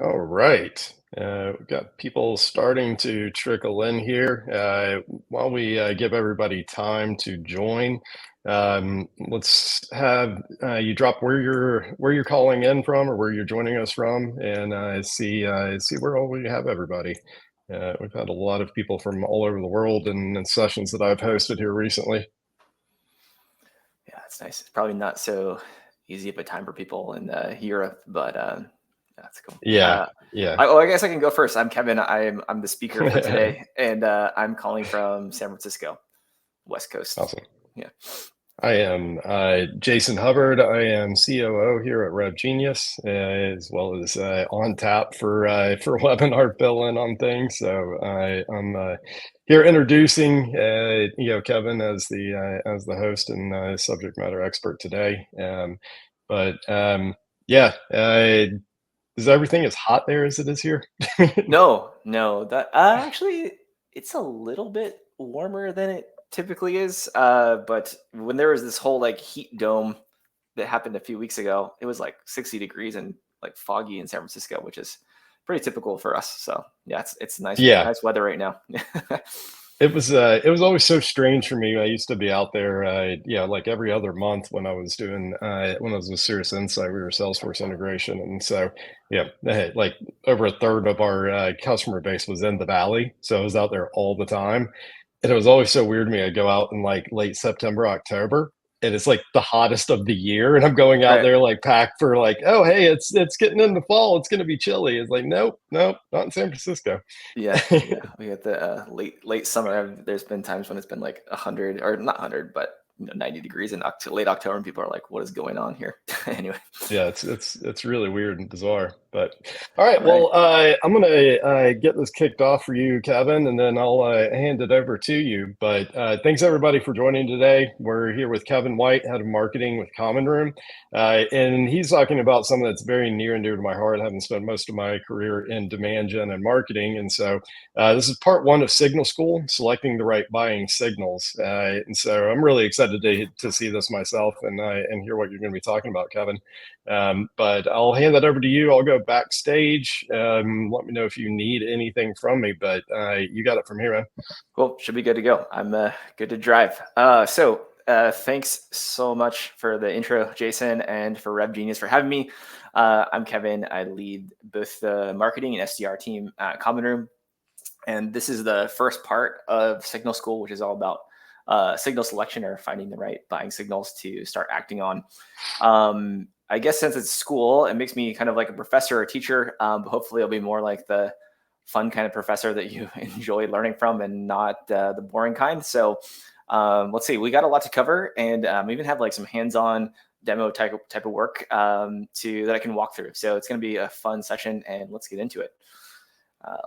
All right. We've got people starting to trickle in here. While we give everybody time to join, let's have you drop where you're calling in from or where you're joining us from, and see where all we have everybody. We've had a lot of people from all over the world in sessions that I've hosted here recently. Yeah, that's nice. It's probably not so easy of a time for people in Europe, but that's cool. Yeah, yeah. I guess I can go first. I'm Kevin. I'm the speaker for today, and I'm calling from San Francisco, West Coast. Awesome. Yeah. I am Jason Hubbard. I am COO here at Rev Genius, as well as on tap for webinar fill-in on things. So I'm here introducing Kevin as the host and subject matter expert today. But yeah, is everything as hot there as it is here? No, no, that actually it's a little bit warmer than it typically is. But when there was this whole like heat dome that happened a few weeks ago, it was like 60 degrees and like foggy in San Francisco, which is pretty typical for us. So yeah, it's Yeah, nice weather right now. it was always so strange for me. I used to be out there, like every other month when I was doing when I was with Cirrus Insight, we were Salesforce integration, and so yeah, like over a third of our customer base was in the Valley, so I was out there all the time, and it was always so weird to me. I go out in like late September, October, and it's like the hottest of the year, and I'm going out Right. there like packed for like, oh hey, it's getting into fall, it's going to be chilly. It's like nope, nope, not in San Francisco. Yeah, yeah. We had the late summer. There's been times when it's been like 100 or not 100, but 90 degrees in late October, and people are like, "What is going on here?" Anyway, Yeah, it's really weird and bizarre. But all right, all right. well, I'm gonna get this kicked off for you, Kevin, and then I'll hand it over to you. But thanks everybody for joining today. We're here with Kevin White, head of marketing with Common Room, and he's talking about something that's very near and dear to my heart, having spent most of my career in demand gen and marketing. And so this is part one of Signal School, selecting the right buying signals. And so I'm really excited to see this myself and hear what you're going to be talking about, Kevin. But I'll hand that over to you. I'll go backstage. Let me know if you need anything from me, but you got it from here, man. Cool. Should be good to go. I'm good to drive. Thanks so much for the intro, Jason, and for Rev Genius for having me. I'm Kevin. I lead both the marketing and SDR team at Common Room. And this is the first part of Signal School, which is all about signal selection or finding the right buying signals to start acting on. I guess since it's school, it makes me kind of like a professor or teacher, but hopefully it'll be more like the fun kind of professor that you enjoy learning from and not the boring kind. So let's see, we got a lot to cover, and we even have like some hands-on demo type of work that I can walk through. So it's going to be a fun session, and let's get into it.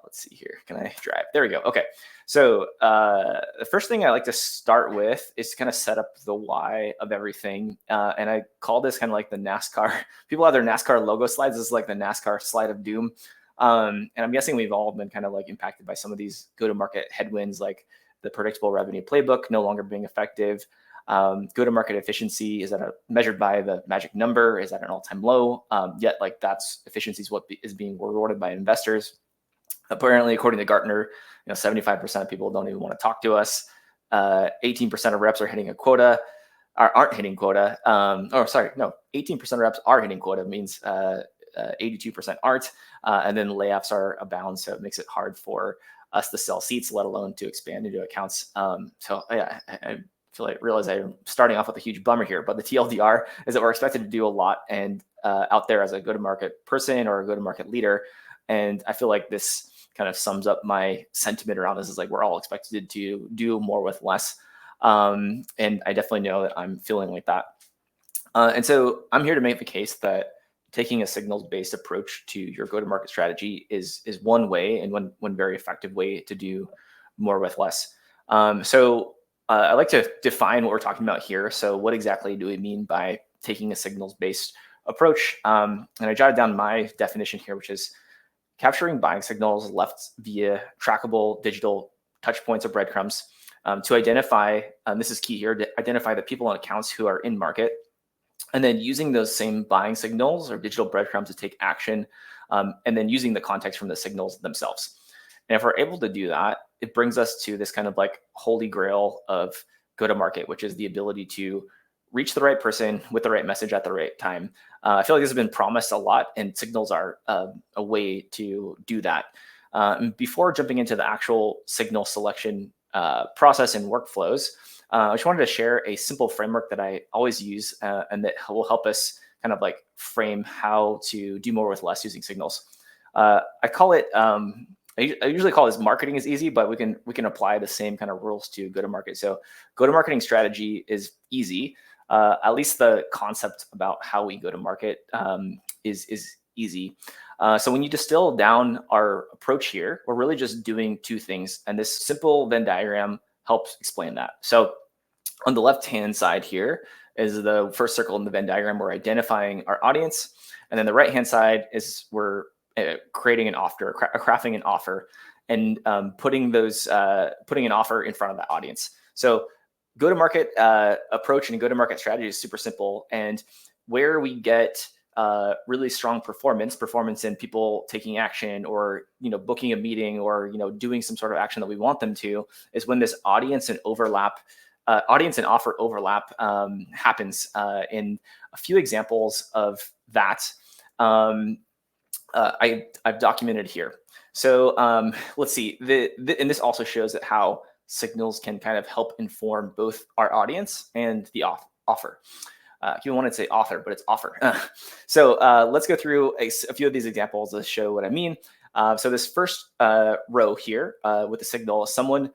Let's see here. Can I drive? There we go. Okay. So the first thing I like to start with is to kind of set up the why of everything. And I call this kind of like the NASCAR. People have their NASCAR logo slides. This is like the NASCAR slide of doom. And I'm guessing we've all been kind of like impacted by some of these go-to-market headwinds, like the predictable revenue playbook no longer being effective. Go-to-market efficiency is measured by the magic number is at an all-time low. Yet like that's efficiency is what is being rewarded by investors. Apparently, according to Gartner, 75% of people don't even want to talk to us. 18% of reps are hitting a quota, aren't hitting quota. 18% of reps are hitting quota means 82% aren't. And then layoffs are abound, so it makes it hard for us to sell seats, let alone to expand into accounts. I realize I'm starting off with a huge bummer here, but the TLDR is that we're expected to do a lot and out there as a go-to-market person or a go-to-market leader. And I feel like this kind of sums up my sentiment around this is like we're all expected to do more with less. And I definitely know that I'm feeling like that. And so I'm here to make the case that taking a signals-based approach to your go-to-market strategy is one way and one very effective way to do more with less. I like to define what we're talking about here. So what exactly do we mean by taking a signals-based approach? And I jotted down my definition here, which is capturing buying signals left via trackable digital touch points or breadcrumbs to identify, this is key here, to identify the people and accounts who are in market and then using those same buying signals or digital breadcrumbs to take action, and then using the context from the signals themselves. And if we're able to do that, it brings us to this kind of like holy grail of go-to-market, which is the ability to reach the right person with the right message at the right time. I feel like this has been promised a lot, and signals are a way to do that. Before jumping into the actual signal selection process and workflows, I just wanted to share a simple framework that I always use and that will help us kind of like frame how to do more with less using signals. I call it, I usually call this marketing is easy, but we can apply the same kind of rules to go-to-market. So go-to-marketing strategy is easy. At least the concept about how we go to market is easy. So when you distill down our approach here, we're really just doing two things. And this simple Venn diagram helps explain that. So on the left-hand side here is the first circle in the Venn diagram. We're identifying our audience. And then the right-hand side is we're creating an offer, crafting an offer, and putting an offer in front of that audience. So go-to-market approach and go-to-market strategy is super simple. And where we get really strong performance in people taking action, or booking a meeting, or doing some sort of action that we want them to, is when this audience and offer overlap happens. In a few examples of that, I've documented here. So let's see. And this also shows that how signals can kind of help inform both our audience and the offer. You wanted to say author, but it's offer. So let's go through a few of these examples to show what I mean. So this first row here with the signal, someone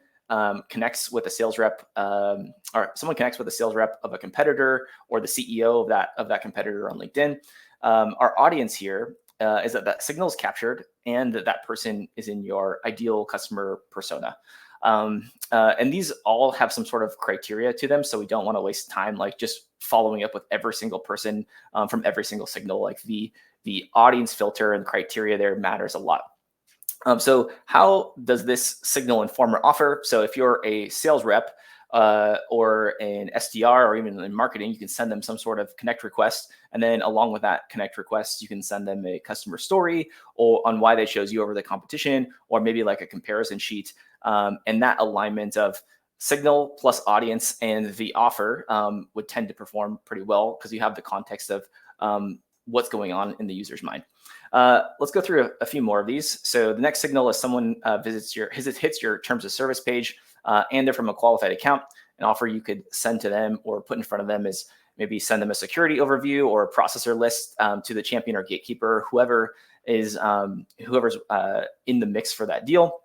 connects with a sales rep, or someone connects with a sales rep of a competitor, or the CEO of that competitor on LinkedIn. Our audience here is that signal is captured, and that person is in your ideal customer persona. And these all have some sort of criteria to them, so we don't want to waste time like just following up with every single person from every single signal. Like the audience filter and criteria there matters a lot. So how does this signal inform or offer? So if you're a sales rep or an SDR, or even in marketing, you can send them some sort of connect request. And then along with that connect request, you can send them a customer story or on why they chose you over the competition, or maybe like a comparison sheet. And that alignment of signal plus audience and the offer would tend to perform pretty well, because you have the context of what's going on in the user's mind. Let's go through a few more of these. So the next signal is someone hits your terms of service page, and they're from a qualified account. An offer you could send to them or put in front of them is maybe send them a security overview or a processor list to the champion or gatekeeper, whoever's in the mix for that deal.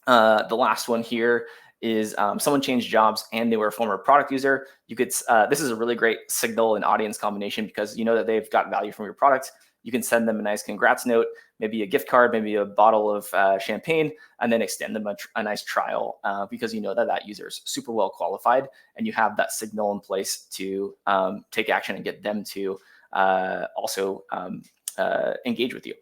The last one here is someone changed jobs and they were a former product user. You could this is a really great signal and audience combination, because you know that they've got value from your product. You can send them a nice congrats note, maybe a gift card, maybe a bottle of champagne, and then extend them a nice trial because you know that that user is super well qualified, and you have that signal in place to take action and get them to also engage with you.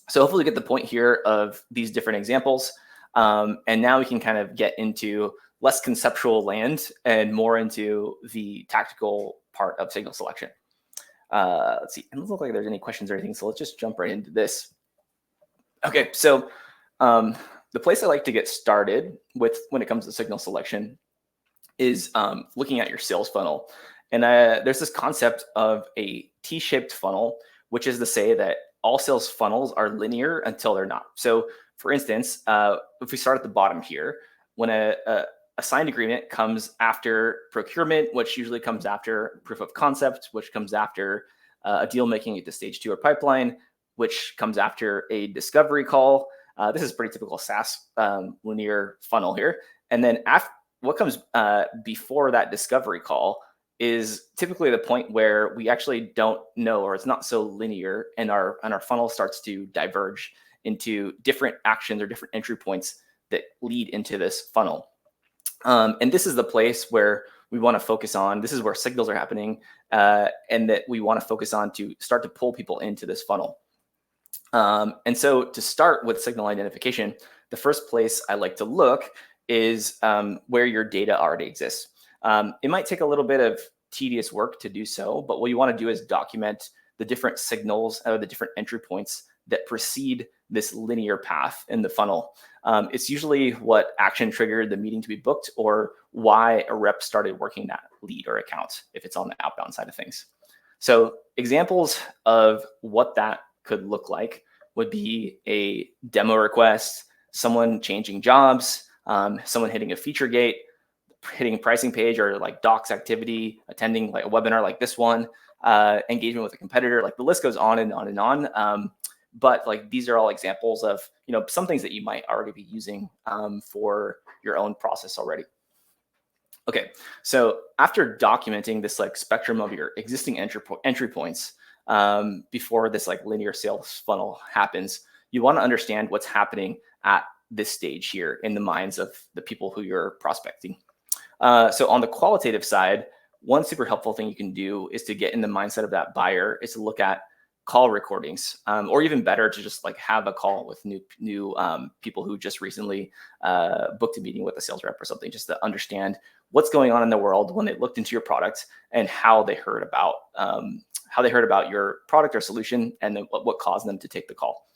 So hopefully you get the point here of these different examples. And now we can kind of get into less conceptual land and more into the tactical part of signal selection. Let's see. It doesn't look like there's any questions or anything, so let's just jump right into this. Okay, so the place I like to get started with when it comes to signal selection is looking at your sales funnel. And there's this concept of a T-shaped funnel, which is to say that all sales funnels are linear until they're not. So for instance, if we start at the bottom here, when a signed agreement comes after procurement, which usually comes after proof of concept, which comes after a deal making it to stage 2 or pipeline, which comes after a discovery call. This is pretty typical SaaS linear funnel here. And then what comes before that discovery call is typically the point where we actually don't know, or it's not so linear, and our funnel starts to diverge into different actions or different entry points that lead into this funnel. And this is the place where we want to focus on. This is where signals are happening, and that we want to focus on to start to pull people into this funnel. And so to start with signal identification, the first place I like to look is where your data already exists. It might take a little bit of tedious work to do so, but what you want to do is document the different signals or the different entry points that precede this linear path in the funnel. It's usually what action triggered the meeting to be booked or why a rep started working that lead or account if it's on the outbound side of things. So examples of what that could look like would be a demo request, someone changing jobs, someone hitting a feature gate, hitting a pricing page or like docs activity, attending like a webinar like this one, engagement with a competitor. Like the list goes on and on and on. But like these are all examples of some things that you might already be using for your own process already. Okay, so after documenting this like spectrum of your existing entry points before this like linear sales funnel happens, you want to understand what's happening at this stage here in the minds of the people who you're prospecting. So on the qualitative side, one super helpful thing you can do is to get in the mindset of that buyer is to look at call recordings, or even better to just like have a call with new people who just recently booked a meeting with a sales rep or something, just to understand what's going on in the world when they looked into your product and how they heard about your product or solution, and then what caused them to take the call.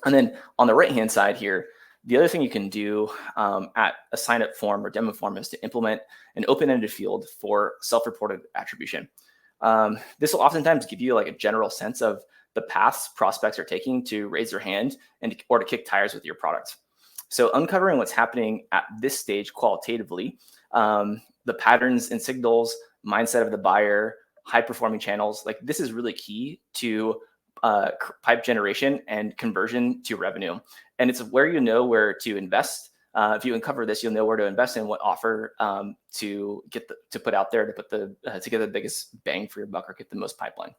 And then on the right-hand side here, the other thing you can do at a sign-up form or demo form is to implement an open-ended field for self-reported attribution. This will oftentimes give you like a general sense of the paths prospects are taking to raise their hand or to kick tires with your product. So uncovering what's happening at this stage qualitatively, the patterns and signals, mindset of the buyer, high-performing channels, like this is really key to pipe generation and conversion to revenue. And it's where you know where to invest. If you uncover this, you'll know where to invest in, what offer to put out there to get the biggest bang for your buck or get the most pipeline.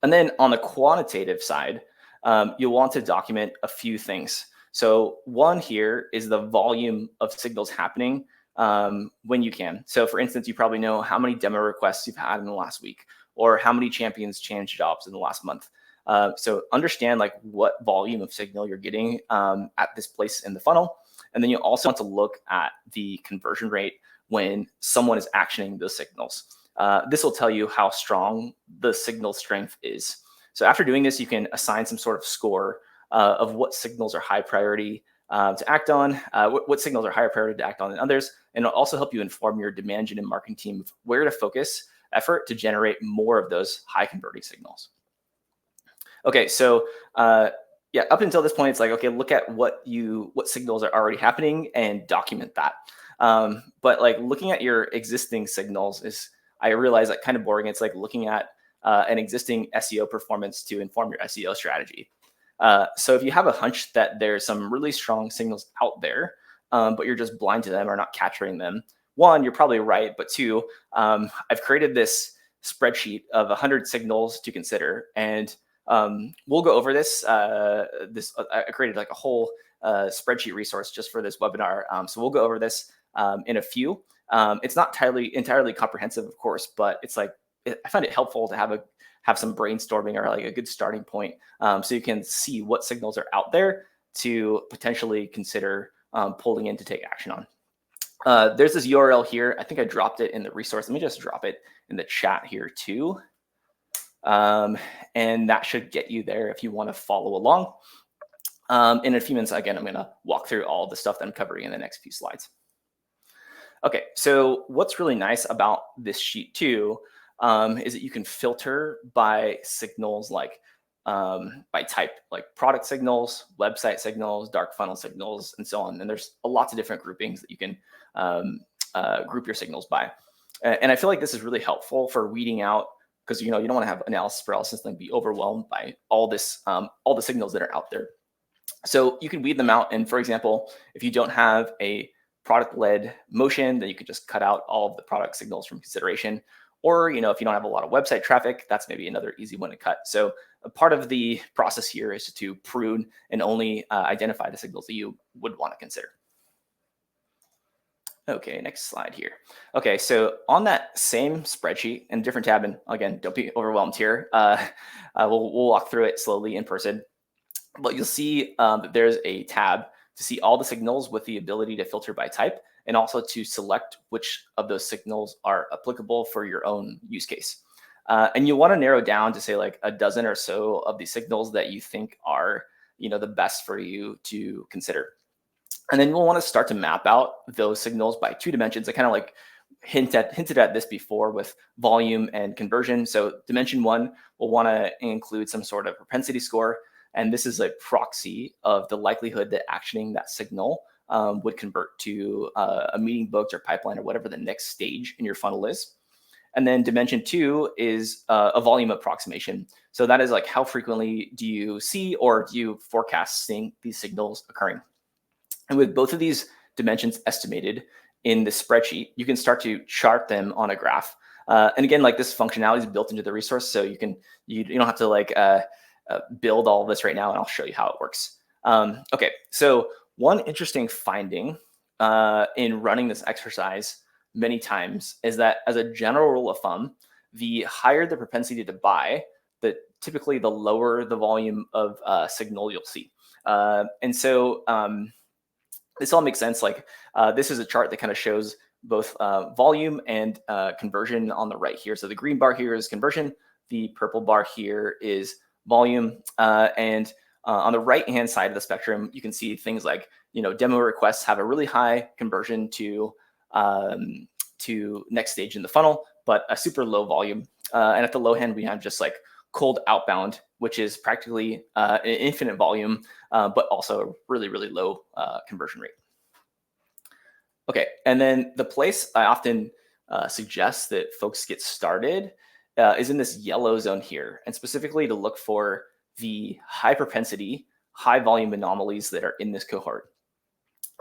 And then on the quantitative side, you'll want to document a few things. So one here is the volume of signals happening when you can. So for instance, you probably know how many demo requests you've had in the last week, or how many champions changed jobs in the last month. So understand like what volume of signal you're getting at this place in the funnel. And then you also want to look at the conversion rate when someone is actioning those signals. This will tell you how strong the signal strength is. So after doing this, you can assign some sort of score of what signals are high priority to act on, what signals are higher priority to act on than others. And it'll also help you inform your demand gen and marketing team of where to focus effort to generate more of those high converting signals. Okay, so yeah, up until this point, it's like, okay, look at what signals are already happening and document that. But like looking at your existing signals is, I realize, like kind of boring. It's like looking at an existing SEO performance to inform your SEO strategy. So if you have a hunch that there's some really strong signals out there, but you're just blind to them or not capturing them, one, you're probably right. But two, I've created this spreadsheet of 100 signals to consider, and we'll go over this. I created like a whole spreadsheet resource just for this webinar. So we'll go over this in a few. It's not entirely comprehensive, of course, but it's like I find it helpful to have some brainstorming or like a good starting point, so you can see what signals are out there to potentially consider pulling in to take action on. There's this URL here. I think I dropped it in the resource. Let me just drop it in the chat here too. And that should get you there if you want to follow along. In a few minutes, again, I'm going to walk through all the stuff that I'm covering in the next few slides. Okay, so what's really nice about this sheet too is that you can filter by signals like by type, like product signals, website signals, dark funnel signals, and so on. And there's lots of different groupings that you can group your signals by. And I feel like this is really helpful for weeding out, because you don't want to have analysis paralysis and be overwhelmed by all the signals that are out there. So you can weed them out. And for example, if you don't have a product-led motion, then you could just cut out all of the product signals from consideration. Or if you don't have a lot of website traffic, that's maybe another easy one to cut. So a part of the process here is to prune and only identify the signals that you would want to consider. Okay, next slide here. Okay, so on that same spreadsheet in a different tab, and again, don't be overwhelmed here. We'll walk through it slowly in person, but you'll see that there's a tab to see all the signals with the ability to filter by type and also to select which of those signals are applicable for your own use case. And you want to narrow down to say like a dozen or so of these signals that you think are, the best for you to consider. And then we'll want to start to map out those signals by 2 dimensions. I kind of like hinted at this before with volume and conversion. So dimension 1, we'll want to include some sort of propensity score. And this is a proxy of the likelihood that actioning that signal would convert to a meeting booked or pipeline or whatever the next stage in your funnel is. And then dimension 2 is a volume approximation. So that is like how frequently do you see or do you forecast seeing these signals occurring? And with both of these dimensions estimated in the spreadsheet, you can start to chart them on a graph. And again, like this functionality is built into the resource, so you don't have to like build all of this right now, and I'll show you how it works. Okay, so one interesting finding in running this exercise many times is that as a general rule of thumb, the higher the propensity to buy, typically the lower the volume of signal you'll see. And so this all makes sense. Like this is a chart that kind of shows both volume and conversion on the right here. So the green bar here is conversion. The purple bar here is volume. And on the right-hand side of the spectrum, you can see things like, demo requests have a really high conversion to next stage in the funnel, but a super low volume. And at the low end, we have just like cold outbound, which is practically an infinite volume, but also a really, really low conversion rate. Okay, and then the place I often suggest that folks get started is in this yellow zone here, and specifically to look for the high propensity, high volume anomalies that are in this cohort.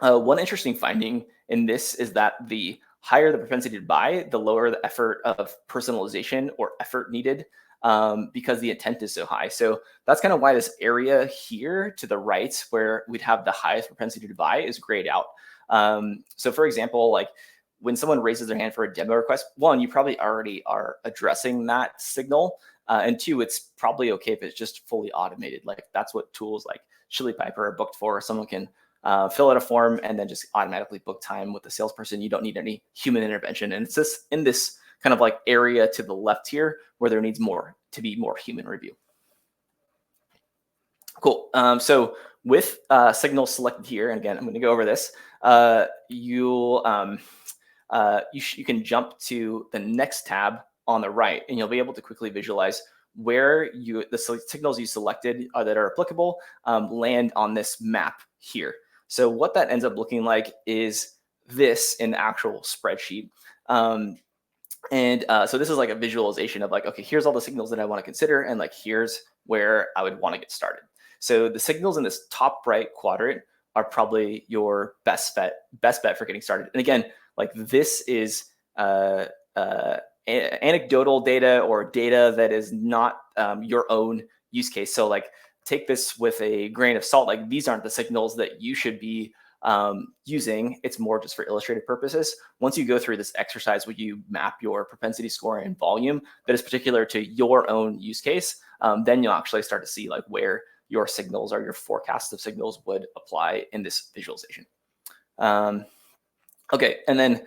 One interesting finding in this is that the higher the propensity to buy, the lower the effort of personalization or effort needed because the intent is so high. So that's kind of why this area here to the right where we'd have the highest propensity to buy is grayed out. So for example, like when someone raises their hand for a demo request, one, you probably already are addressing that signal. And two, it's probably okay if it's just fully automated. Like that's what tools like Chili Piper are booked for. Someone can fill out a form and then just automatically book time with the salesperson. You don't need any human intervention. And it's just in this kind of like area to the left here where there needs to be more human review. Cool. So with signals selected here, and again, I'm going to go over this, you can jump to the next tab on the right, and you'll be able to quickly visualize where the signals you selected that are applicable land on this map here. So what that ends up looking like is this in the actual spreadsheet. So this is like a visualization of like, okay, here's all the signals that I want to consider, and like here's where I would want to get started. So the signals in this top right quadrant are probably your best bet for getting started. And again, like this is anecdotal data or data that is not your own use case. So like take this with a grain of salt. Like these aren't the signals that you should be using. It's more just for illustrative purposes. Once you go through this exercise where you map your propensity score and volume that is particular to your own use case, then you'll actually start to see like where your signals or your forecast of signals would apply in this visualization. Okay, and then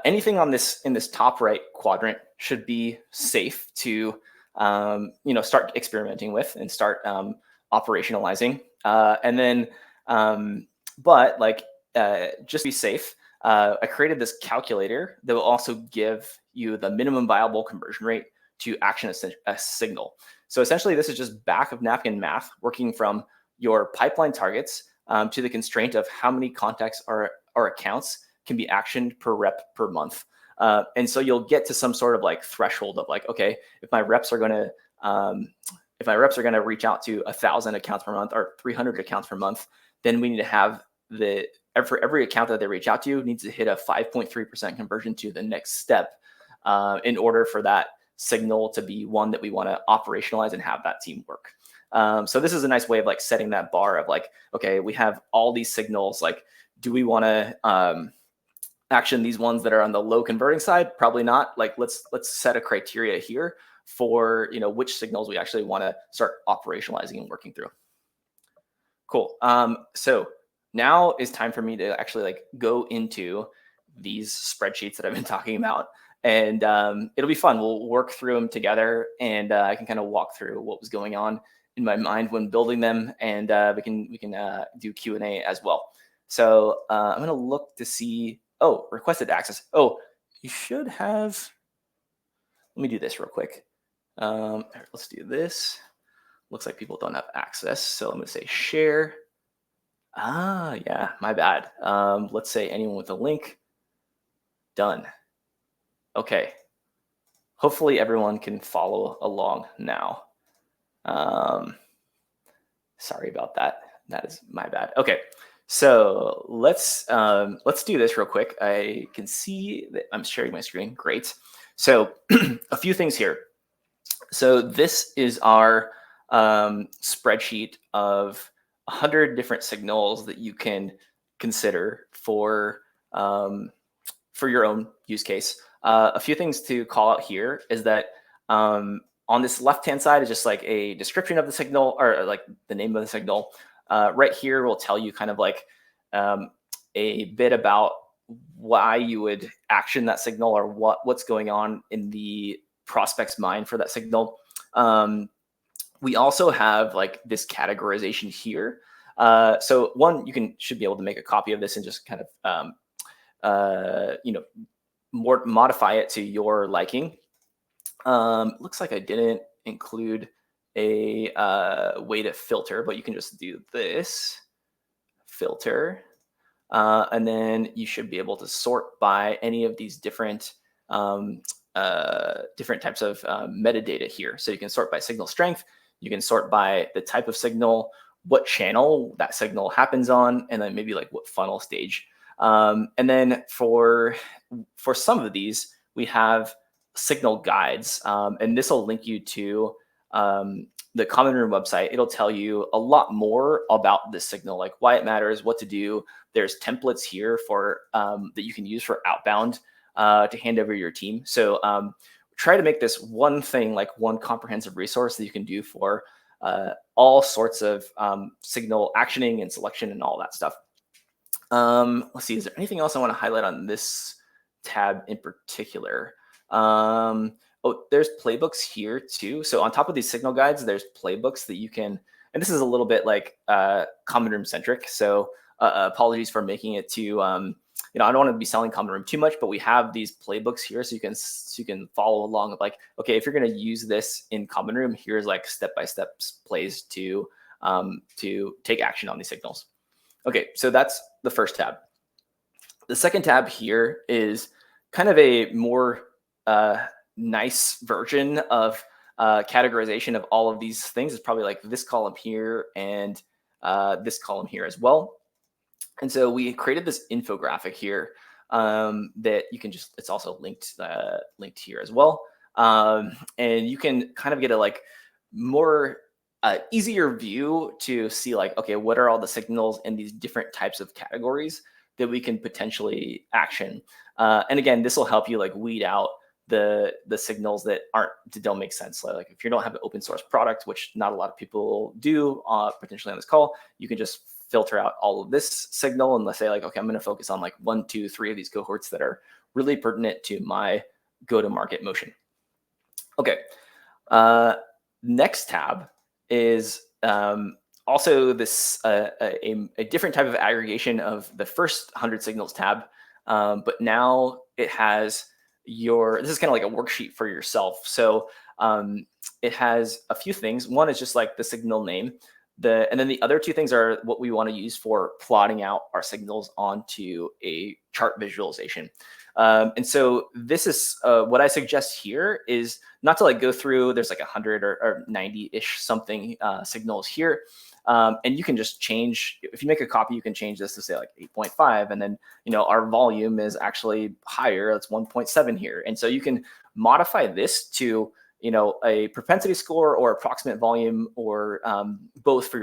anything on in this top right quadrant should be safe to start experimenting with and start operationalizing. And then but like just be safe, I created this calculator that will also give you the minimum viable conversion rate to action a signal. So essentially, this is just back of napkin math, working from your pipeline targets to the constraint of how many contacts or accounts can be actioned per rep per month. And so you'll get to some sort of like threshold of like, okay, if my reps are going to reach out to 1,000 accounts per month or 300 accounts per month, then we need to have for every account that they reach out to needs to hit a 5.3% conversion to the next step in order for that signal to be one that we want to operationalize and have that team work. So this is a nice way of like setting that bar of like, okay, we have all these signals. Like, do we want to action these ones that are on the low converting side? Probably not. Like, let's set a criteria here for which signals we actually want to start operationalizing and working through. Cool. So now is time for me to actually like go into these spreadsheets that I've been talking about. And it'll be fun. We'll work through them together, and I can kind of walk through what was going on in my mind when building them, and we can do Q&A as well. So I'm going to look to see, oh, requested access. Oh, you should have, let me do this real quick. Let's do this. Looks like people don't have access. So I'm going to say share. Yeah, my bad. Let's say anyone with a link. Done. Okay. Hopefully everyone can follow along now. Sorry about that. That is my bad. Okay. So let's do this real quick. I can see that I'm sharing my screen. Great. So a few things here. So this is our spreadsheet of 100 different signals that you can consider for your own use case. A few things to call out here is that on this left-hand side is just like a description of the signal, or like the name of the signal. Right here will tell you kind of like a bit about why you would action that signal, or what's going on in the prospect's mind for that signal. We also have like this categorization here. So one, you should be able to make a copy of this and just kind of modify it to your liking. Looks like I didn't include a way to filter, but you can just do this filter, and then you should be able to sort by any of these different types of metadata here. So you can sort by signal strength, you can sort by the type of signal, what channel that signal happens on, and then maybe like what funnel stage. And then for some of these, we have signal guides, and this will link you to the Common Room website. It'll tell you a lot more about this signal, like why it matters, what to do. There's templates here for that you can use for outbound to hand over your team. So try to make this one thing, like one comprehensive resource that you can do for all sorts of signal actioning and selection and all that stuff. Let's see, is there anything else I want to highlight on this tab in particular? Oh, there's playbooks here too. So on top of these signal guides, there's playbooks that you can, and this is a little bit like Common Room centric. So apologies for making it too, I don't want to be selling Common Room too much, but we have these playbooks here, so you can follow along of like, okay, if you're going to use this in Common Room, here's like step-by-step plays to take action on these signals. Okay, so that's the first tab. The second tab here is kind of a more nice version of categorization of all of these things. It's probably like this column here and this column here as well. And so we created this infographic here that you can just, it's also linked here as well. And you can kind of get a like more easier view to see like, okay, what are all the signals in these different types of categories that we can potentially action. And again, this will help you like weed out the signals that don't make sense. Like if you don't have an open source product, which not a lot of people do potentially on this call, you can just filter out all of this signal and let's say like, okay, I'm going to focus on like 1, 2, 3 of these cohorts that are really pertinent to my go-to-market motion. Okay. Next tab is also this a different type of aggregation of the first 100 signals tab, but now it has this is kind of like a worksheet for yourself. So it has a few things. One is just like the signal name. And then the other two things are what we want to use for plotting out our signals onto a chart visualization. And so this is what I suggest here is not to like go through, there's like 100 or 90-ish something signals here. And you can just change, if you make a copy, you can change this to say like 8.5. And then, our volume is actually higher. It's 1.7 here. And so you can modify this to, a propensity score or approximate volume or both for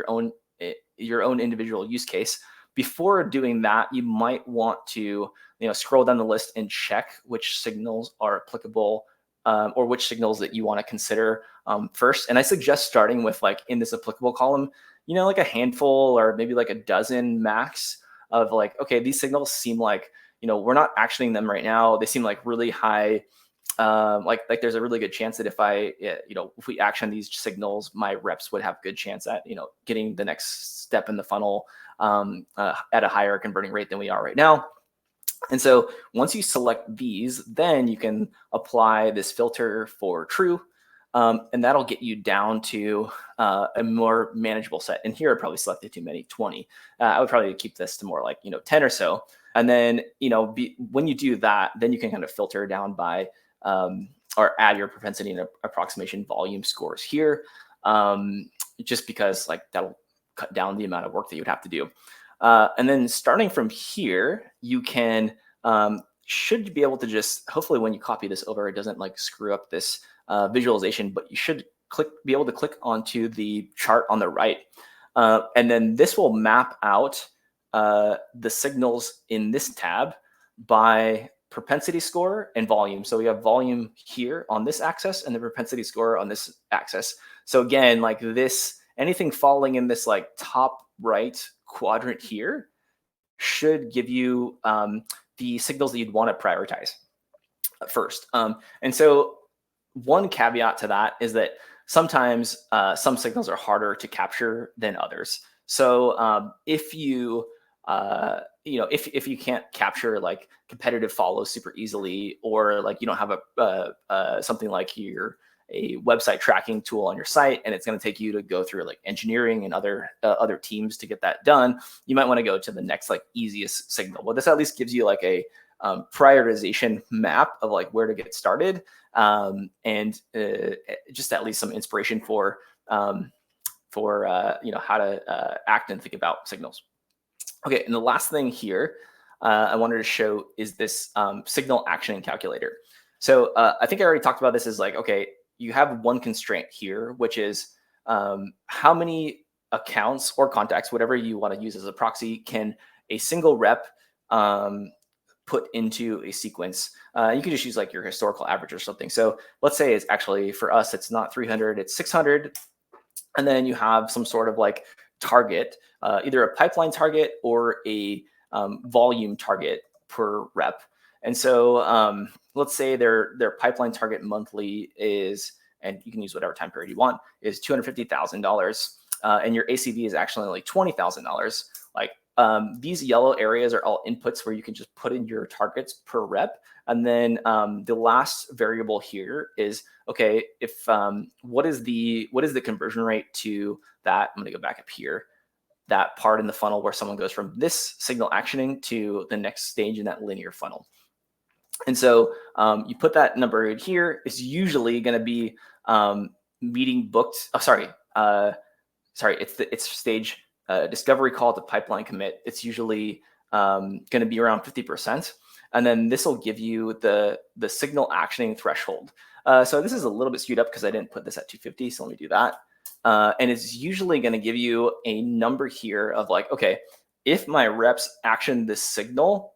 your own individual use case. Before doing that, you might want to, scroll down the list and check which signals are applicable or which signals that you want to consider first. And I suggest starting with like in this applicable column, like a handful or maybe like a dozen max of like, okay, these signals seem like, we're not actioning them right now. They seem like really high. Like there's a really good chance that if we action these signals, my reps would have good chance at, getting the next step in the funnel at a higher converting rate than we are right now. And so once you select these, then you can apply this filter for true. And that'll get you down to a more manageable set. And here I probably selected too many, 20. I would probably keep this to more like, 10 or so. And then, when you do that, then you can kind of filter down by or add your propensity and approximation volume scores here, just because like that'll cut down the amount of work that you would have to do. And then starting from here, you can should be able to just, hopefully when you copy this over, it doesn't like screw up this visualization, but you should be able to click onto the chart on the right. And then this will map out the signals in this tab by propensity score and volume. So we have volume here on this axis and the propensity score on this axis. So again, like this, anything falling in this like top right quadrant here should give you the signals that you'd want to prioritize first. And so one caveat to that is that sometimes some signals are harder to capture than others. So if you if you can't capture like competitive follows super easily, or like you don't have something like a website tracking tool on your site, and it's going to take you to go through like engineering and other teams to get that done, you might want to go to the next like easiest signal. Well, this at least gives you like a prioritization map of like where to get started, and just at least some inspiration for how to act and think about signals. Okay, and the last thing here I wanted to show is this signal actioning calculator. So I think I already talked about this as like, okay, you have one constraint here, which is how many accounts or contacts, whatever you want to use as a proxy, can a single rep put into a sequence. You can just use like your historical average or something. So let's say it's actually, for us, it's not 300, it's 600. And then you have some sort of like target, either a pipeline target or a volume target per rep. And so let's say their pipeline target monthly is, and you can use whatever time period you want, is $250,000. And your ACV is actually like $20,000. Like these yellow areas are all inputs where you can just put in your targets per rep. And then the last variable here is, okay, if what is the conversion rate to that? I'm going to go back up here. That part in the funnel where someone goes from this signal actioning to the next stage in that linear funnel. And so you put that number in here. It's usually going to be meeting booked. Oh, sorry. It's stage discovery call to pipeline commit. It's usually going to be around 50%. And then this will give you the signal actioning threshold. So this is a little bit skewed up because I didn't put this at 250. So let me do that. And it's usually going to give you a number here of like, okay, if my reps action this signal,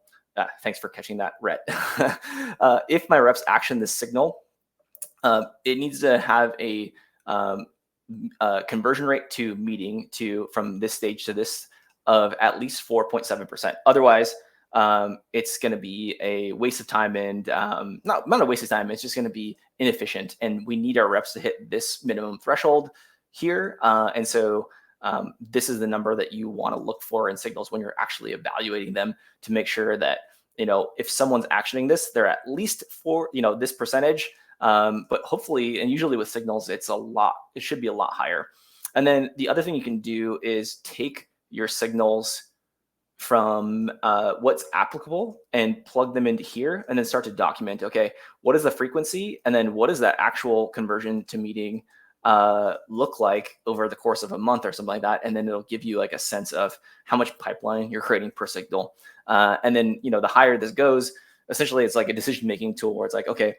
thanks for catching that, Rhett. If my reps action this signal, it needs to have a conversion rate to meeting from this stage to this of at least 4.7%. Otherwise, it's going to be a waste of time, and not a waste of time. It's just going to be inefficient, and we need our reps to hit this minimum threshold here. And so this is the number that you want to look for in signals when you're actually evaluating them, to make sure that, if someone's actioning this, they're at least for, this percentage. But hopefully, and usually with signals, it should be a lot higher. And then the other thing you can do is take your signals from what's applicable and plug them into here, and then start to document, okay, what is the frequency? And then what does that actual conversion to meeting look like over the course of a month or something like that? And then it'll give you like a sense of how much pipeline you're creating per signal. And then, the higher this goes, essentially it's like a decision-making tool where it's like, okay,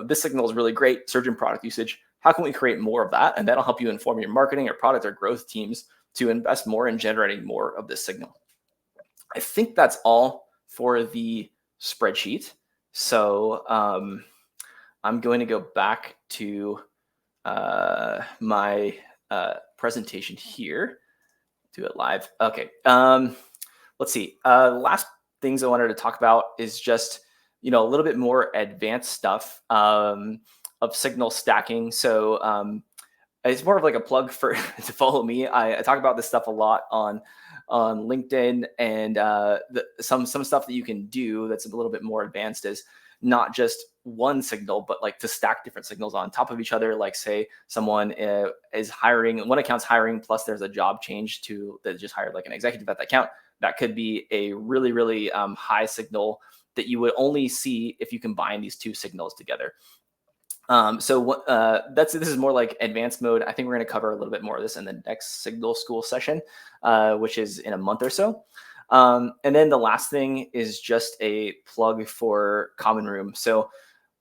this signal is really great, surge in product usage. How can we create more of that? And that'll help you inform your marketing or product or growth teams to invest more in generating more of this signal. I think that's all for the spreadsheet. So I'm going to go back to my presentation here. Do it live. Okay. Let's see. Last things I wanted to talk about is just, a little bit more advanced stuff of signal stacking. So it's more of like a plug for to follow me. I talk about this stuff a lot on LinkedIn, and some stuff that you can do that's a little bit more advanced is not just one signal, but like to stack different signals on top of each other. Like say someone is hiring, one account's hiring, plus there's a job change to that just hired like an executive at that account. That could be a really, really high signal that you would only see if you combine these two signals together. This is more like advanced mode. I think we're going to cover a little bit more of this in the next Signal School session, which is in a month or so. And then the last thing is just a plug for Common Room. So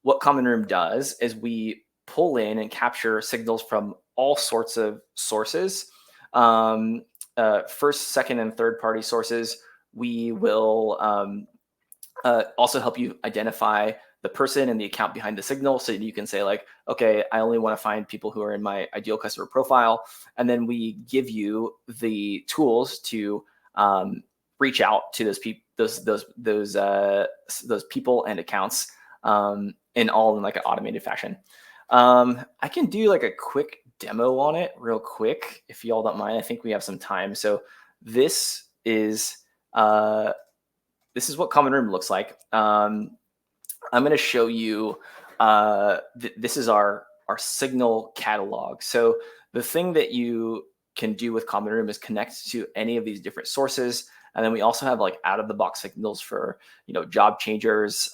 what Common Room does is we pull in and capture signals from all sorts of sources. First, second, and third party sources. We will also help you identify the person and the account behind the signal, so you can say like, okay, I only want to find people who are in my ideal customer profile. And then we give you the tools to reach out to those people and accounts in like an automated fashion. I can do like a quick demo on it real quick if y'all don't mind. I think we have some time. So this is what Common Room looks like. I'm going to show you, this is our signal catalog. So the thing that you can do with Common Room is connect to any of these different sources. And then we also have like out of the box signals for, job changers,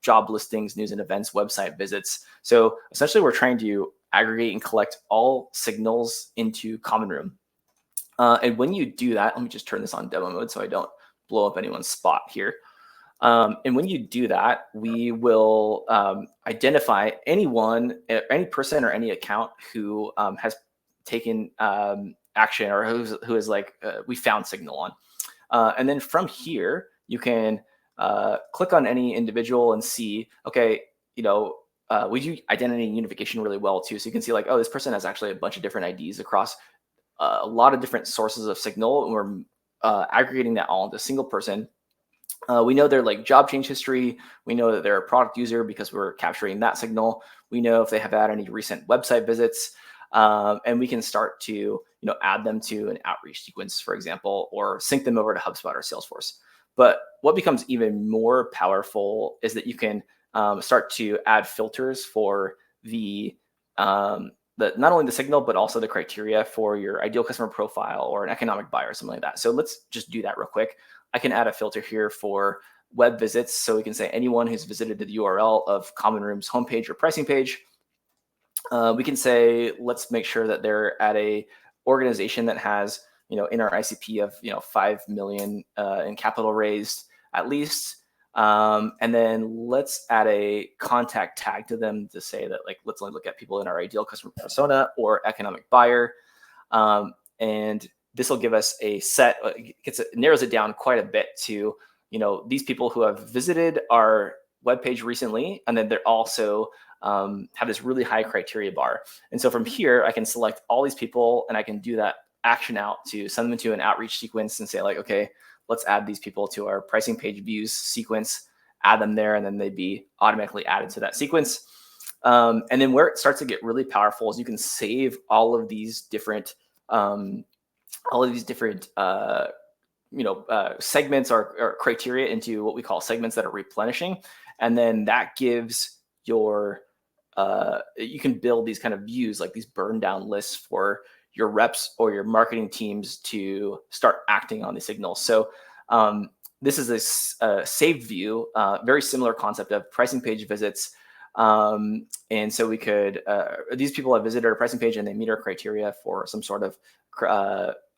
job listings, news and events, website visits. So essentially we're trying to aggregate and collect all signals into Common Room. And when you do that, let me just turn this on demo mode so I don't blow up anyone's spot here. And when you do that, we will identify any person or any account who has taken action or who is like we found signal on. And then from here, you can click on any individual and see, okay, we do identity unification really well too. So you can see like, oh, this person has actually a bunch of different IDs across a lot of different sources of signal. And we're aggregating that all into a single person. We know their like job change history. We know that they're a product user because we're capturing that signal. We know if they have had any recent website visits, and we can start to add them to an outreach sequence, for example, or sync them over to HubSpot or Salesforce. But what becomes even more powerful is that you can start to add filters for the not only the signal, but also the criteria for your ideal customer profile or an economic buyer or something like that. So let's just do that real quick. I can add a filter here for web visits. So we can say anyone who's visited the URL of Common Room's homepage or pricing page. We can say, let's make sure that they're at a organization that has, in our ICP of, 5 million in capital raised at least. And then let's add a contact tag to them to say that like, let's only look at people in our ideal customer persona or economic buyer. And this will give us a set, it narrows it down quite a bit to, these people who have visited our webpage recently, and then they're also have this really high criteria bar. And so from here, I can select all these people and I can do that action out to send them into an outreach sequence and say like, okay, let's add these people to our pricing page views sequence, add them there, and then they'd be automatically added to that sequence. And then where it starts to get really powerful is you can save all of these different segments or criteria into what we call segments that are replenishing. And then that gives your, you can build these kind of views, like these burn down lists for your reps or your marketing teams to start acting on the signals. So this is a saved view, very similar concept of pricing page visits. And so we could, these people have visited our pricing page and they meet our criteria for some sort of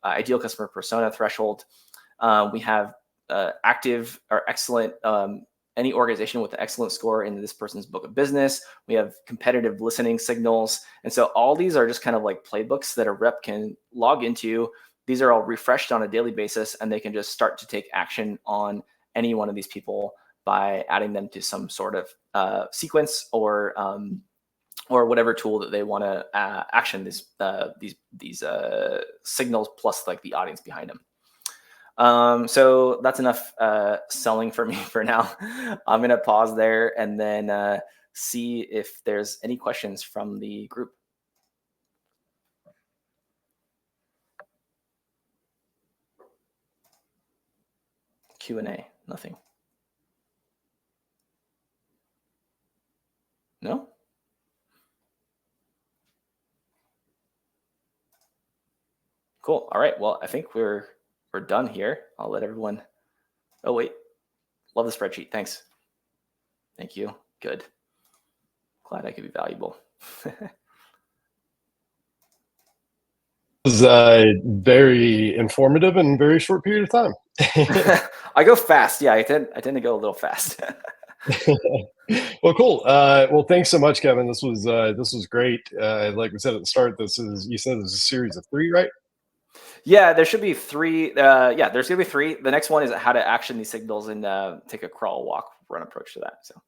ideal customer persona threshold. We have active or excellent, any organization with an excellent score in this person's book of business. We have competitive listening signals. And so all these are just kind of like playbooks that a rep can log into. These are all refreshed on a daily basis, and they can just start to take action on any one of these people by adding them to some sort of sequence or whatever tool that they want to action these signals plus like the audience behind them. So that's enough selling for me for now. I'm going to pause there and then see if there's any questions from the group. Q&A, nothing. No? Cool. All right. Well, I think we're done here. I'll let everyone. Oh wait, love the spreadsheet. Thanks. Thank you. Good. Glad I could be valuable. It was very informative in a very short period of time. I go fast. Yeah, I tend to go a little fast. Well, cool. Well, thanks so much, Kevin. This was great. Like we said at the start, you said this is a series of 3, right? Yeah, there should be 3. Yeah, there's gonna be 3. The next one is how to action these signals and take a crawl, walk, run approach to that. So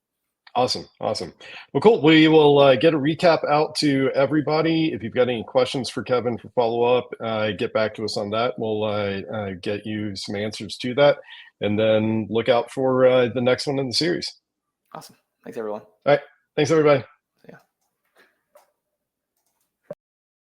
Awesome. Well, cool. We will get a recap out to everybody. If you've got any questions for Kevin for follow up, get back to us on that. We'll get you some answers to that, and then look out for the next one in the series. awesome. Thanks, everyone. All right. Thanks, everybody.